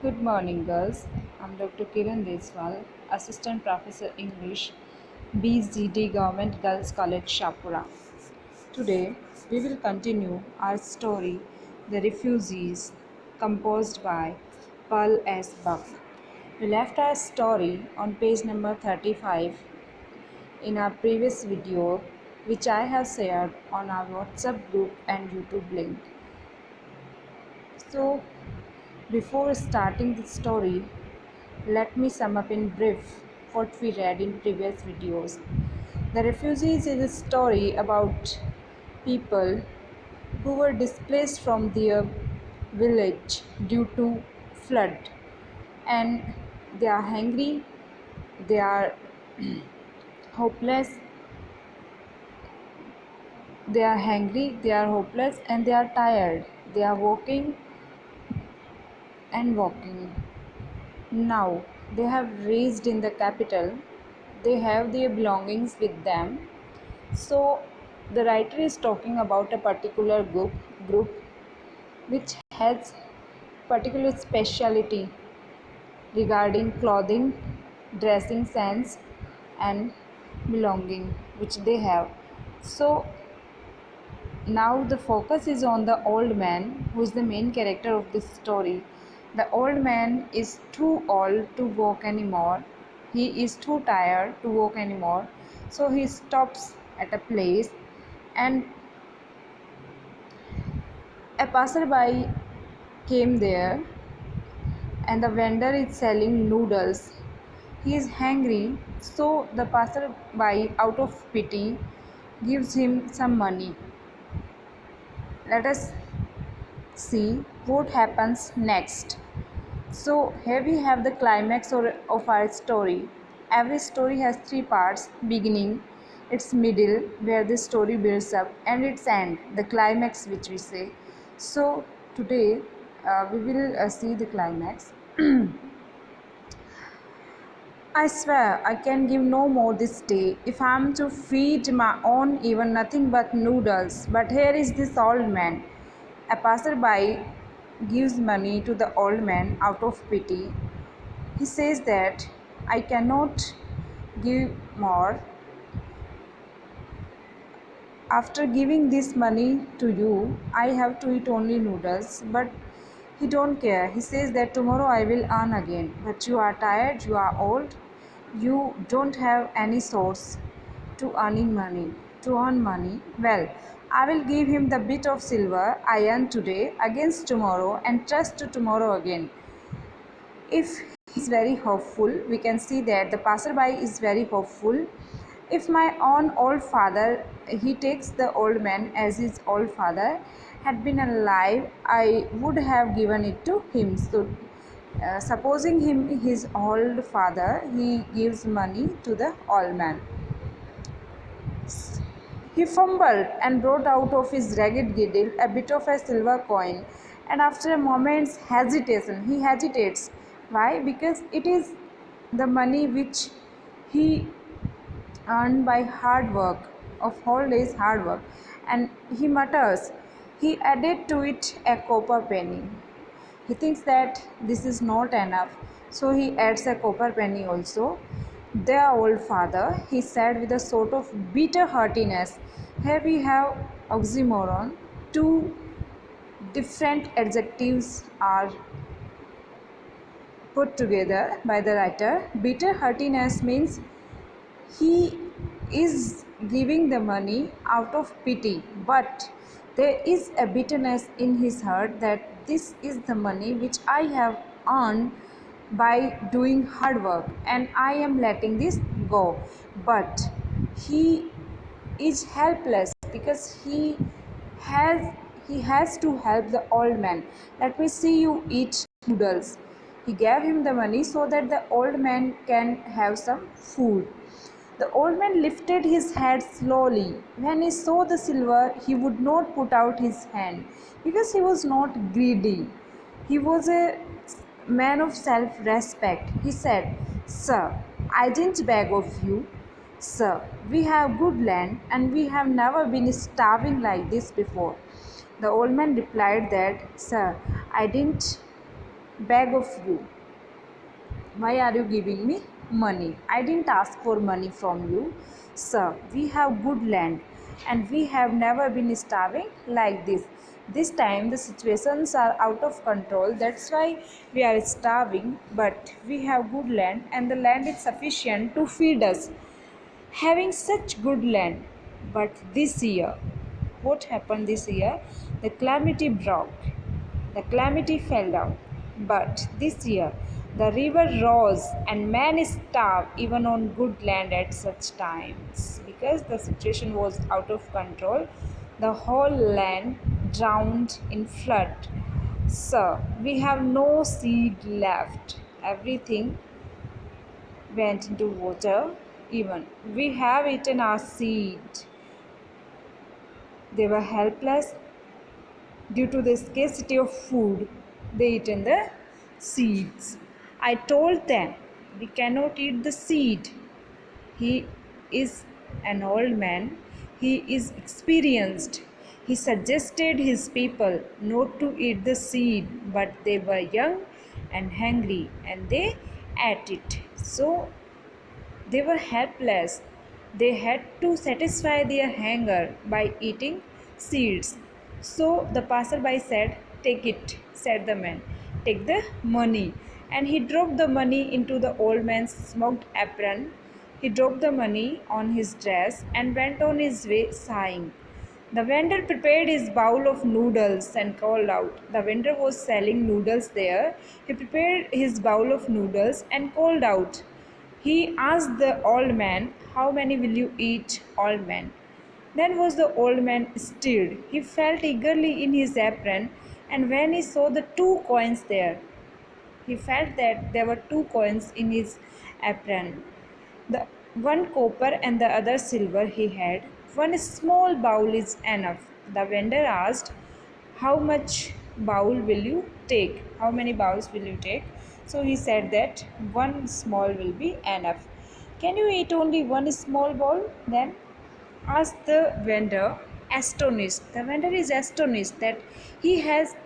Good morning, girls. I'm Dr. Kiran Deswal, Assistant Professor English, BZD Government Girls College, Shapura. Today, we will continue our story, The Refugees, composed by Pearl S. Buck. We left our story on page number 35 in our previous video, which I have shared on our WhatsApp group and YouTube link. So, before starting the story, let me sum up in brief what we read in previous videos. The Refugees is a story about people who were displaced from their village due to flood, and they are hungry, they are hopeless, they are hopeless, and they are tired. They are walking and walking. Now they have reached in the capital. They have their belongings with them. So the writer is talking about a particular group which has particular speciality regarding clothing, dressing sense, and belonging which they have. So now the focus is on the old man who is the main character of this story. The old man is too old to walk anymore. He is too tired to walk anymore. So he stops at a place, and a passerby came there, and the vendor is selling noodles. He is hungry, so the passerby, out of pity, gives him some money. Let us see what happens next. So here we have the climax of our story. Every story has three parts: beginning, its middle, where the story builds up, and its end, the climax, which we say. So today we will see the climax. I swear I can give no more this day. If I am to feed my own, even nothing but noodles. But here is this old man. A passerby gives money to the old man out of pity. He says that I cannot give more. After giving this money to you, I have to eat only noodles. But he don't care. He says that tomorrow I will earn again. But you are tired, you are old, you don't have any source to earn money. Well, I will give him the bit of silver I earn today against tomorrow and trust to tomorrow again. If he is very hopeful, we can see that the passerby is very hopeful. If my own old father, he takes the old man as his old father, had been alive, I would have given it to him. So supposing him his old father, he gives money to the old man. He fumbled and brought out of his ragged girdle a bit of a silver coin, and after a moment's hesitation, he hesitates. Why? Because it is the money which he earned by hard work, of whole day's hard work, and he mutters. He added to it a copper penny. He thinks that this is not enough, so he adds a copper penny also. Their old father, he said with a sort of bitter heartiness. Here we have oxymoron. Two different adjectives are put together by the writer. Bitter heartiness means he is giving the money out of pity, but there is a bitterness in his heart that this is the money which I have earned by doing hard work, and I am letting this go. But he is helpless because has he has to help the old man. Let me see you eat noodles. He gave him the money so that the old man can have some food. The old man lifted his head slowly. When he saw the silver, he would not put out his hand because he was not greedy. He was a man of self respect. He said, Sir, I didn't beg of you. Sir, we have good land and we have never been starving like this before. The old man replied that, Sir, I didn't beg of you, why are you giving me money? I didn't ask for money from you, sir. We have good land and we have never been starving like this. This time the situations are out of control, that's why we are starving, but we have good land and the land is sufficient to feed us, having such good land. But this year, what happened this year? The calamity broke, the calamity fell down. But this year, the river rose and man starved even on good land at such times. Because the situation was out of control, the whole land drowned in flood. So, we have no seed left. Everything went into water. Even we have eaten our seed. They were helpless due to the scarcity of food. They eaten the seeds. I told them we cannot eat the seed. He is an old man. He is experienced. He suggested his people not to eat the seed, but they were young and hungry and they ate it. So they were helpless. They had to satisfy their hunger by eating seeds. So the passerby said, "Take it," said the man. "Take the money." And he dropped the money into the old man's smoked apron. He dropped the money on his dress and went on his way sighing. The vendor prepared his bowl of noodles and called out. The vendor was selling noodles there. He prepared his bowl of noodles and called out. He asked the old man, "How many will you eat, old man?" Then was the old man stirred. He felt eagerly in his apron, and when he saw the 2 coins there, he felt that there were 2 coins in his apron. The one copper and the other silver he had. One small bowl is enough. The vendor asked, "How much bowl will you take? How many bowls will you take?" So he said that one small will be enough. "Can you eat only one small bowl then?" asked the vendor, astonished. The vendor is astonished that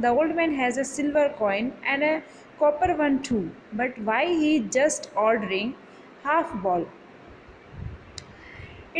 the old man has a silver coin and a copper one too. But why he just ordering half bowl?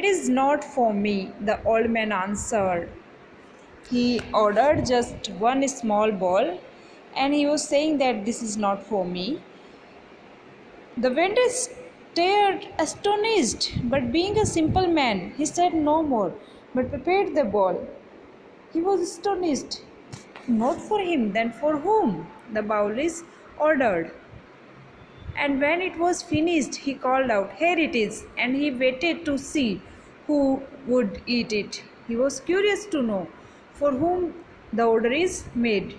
"It is not for me," the old man answered. He ordered just one small bowl and he was saying that this is not for me. The vendor stared astonished, but being a simple man, he said no more, but prepared the bowl. He was astonished. Not for him, then for whom? The bowl is ordered. And when it was finished, he called out, "Here it is," and he waited to see who would eat it. He was curious to know for whom the order is made.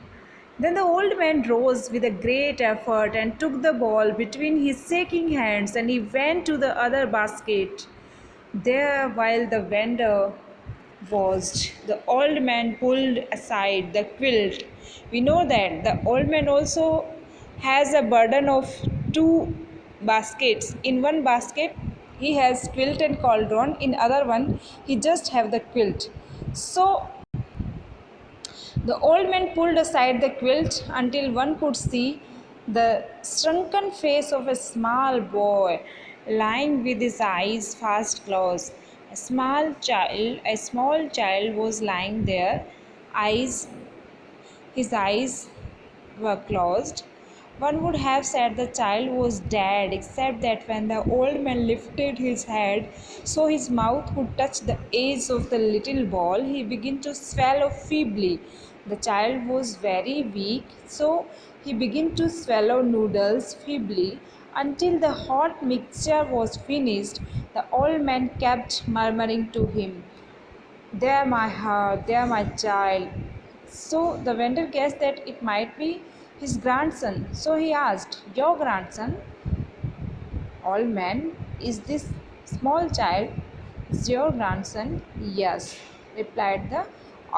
Then the old man rose with a great effort and took the ball between his shaking hands and he went to the other basket. There, while the vendor watched, the old man pulled aside the quilt. We know that the old man also has a burden of 2 baskets. In one basket, he has quilt and cauldron. In other one, he just have the quilt. So the old man pulled aside the quilt until one could see the shrunken face of a small boy lying with his eyes fast closed. A small child was lying there, eyes his eyes were closed. One would have said the child was dead, except that when the old man lifted his head so his mouth could touch the edge of the little ball, he began to swallow feebly. The child was very weak, so he began to swallow noodles feebly until the hot mixture was finished. The old man kept murmuring to him, "There, my heart, there, my child." So the vendor guessed that it might be his grandson. So he asked, "Your grandson?" "Old man, is this small child is your grandson?" "Yes," replied the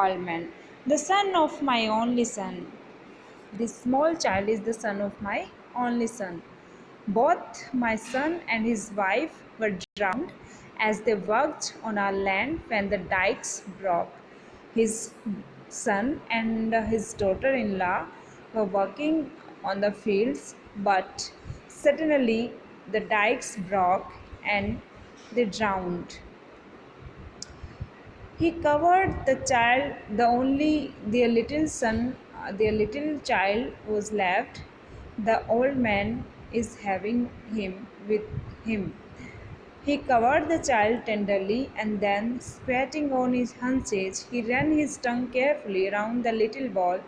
old man. "The son of my only son. This small child is the son of my only son. Both my son and his wife were drowned as they worked on our land when the dikes broke. His son and his daughter in law were working on the fields, but suddenly the dikes broke and they drowned. He covered the child, the only their little son, their little child was left. The old man is having him with him. He covered the child tenderly and then, squatting on his haunches, he ran his tongue carefully round the little ball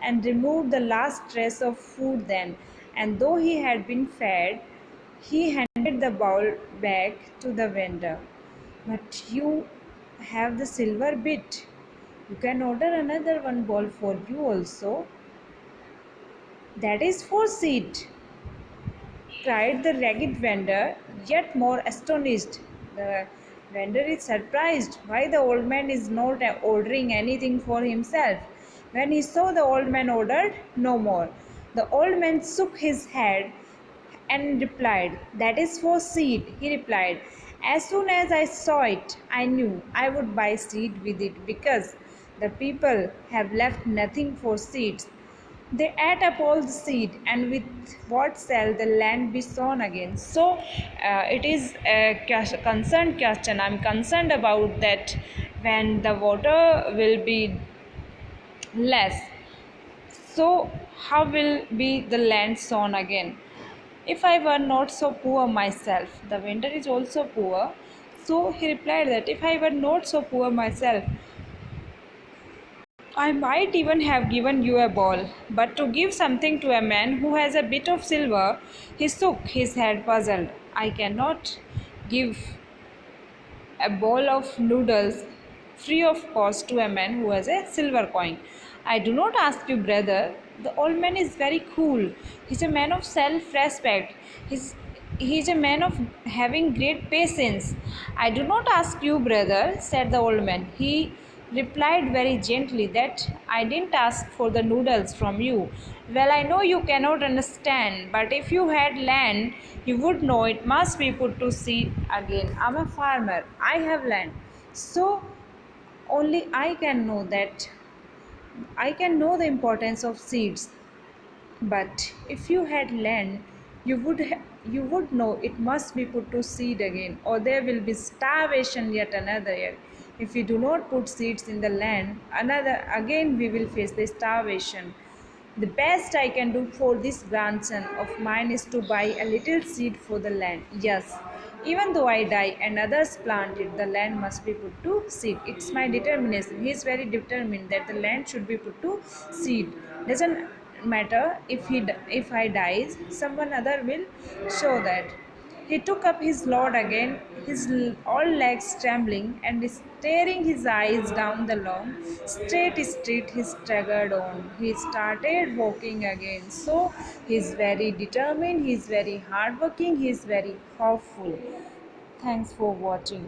and removed the last trace of food then. And though he had been fed, he handed the bowl back to the vendor. But you have the silver bit. You can order another one bowl for you also. That is for seed, cried the ragged vendor, yet more astonished. The vendor is surprised why the old man is not ordering anything for himself. When he saw the old man ordered no more, the old man shook his head and replied, "That is for seed," he replied. "As soon as I saw it, I knew I would buy seed with it because the people have left nothing for seeds. They ate up all the seed, and with what shall the land be sown again?" So, it is a concerned question. I'm concerned about that when the water will be less. So, how will be the land sown again? If I were not so poor myself, the vendor is also poor. So he replied that if I were not so poor myself, I might even have given you a ball, but to give something to a man who has a bit of silver, he shook his head puzzled. I cannot give a bowl of noodles free of cost to a man who has a silver coin. I do not ask you, brother. The old man is very cool. He's a man of self respect. He's a man of having great patience. I do not ask you, brother, said the old man. He replied very gently that I didn't ask for the noodles from you. Well, I know you cannot understand, but if you had land, you would know it must be put to seed again. I'm a farmer, I have land. So only I can know the importance of seeds. But if you had land, you would know it must be put to seed again, or there will be starvation yet another year. If we do not put seeds in the land, another again we will face the starvation. The best I can do for this grandson of mine is to buy a little seed for the land. Yes, even though I die and others plant it, the land must be put to seed. It's my determination. He is very determined that the land should be put to seed. Doesn't matter if I dies, someone other will show that. He took up his load again, his all legs trembling, and staring his eyes down the long, straight street he staggered on. He started walking again. So he is very determined, he is very hardworking, he is very hopeful. Thanks for watching.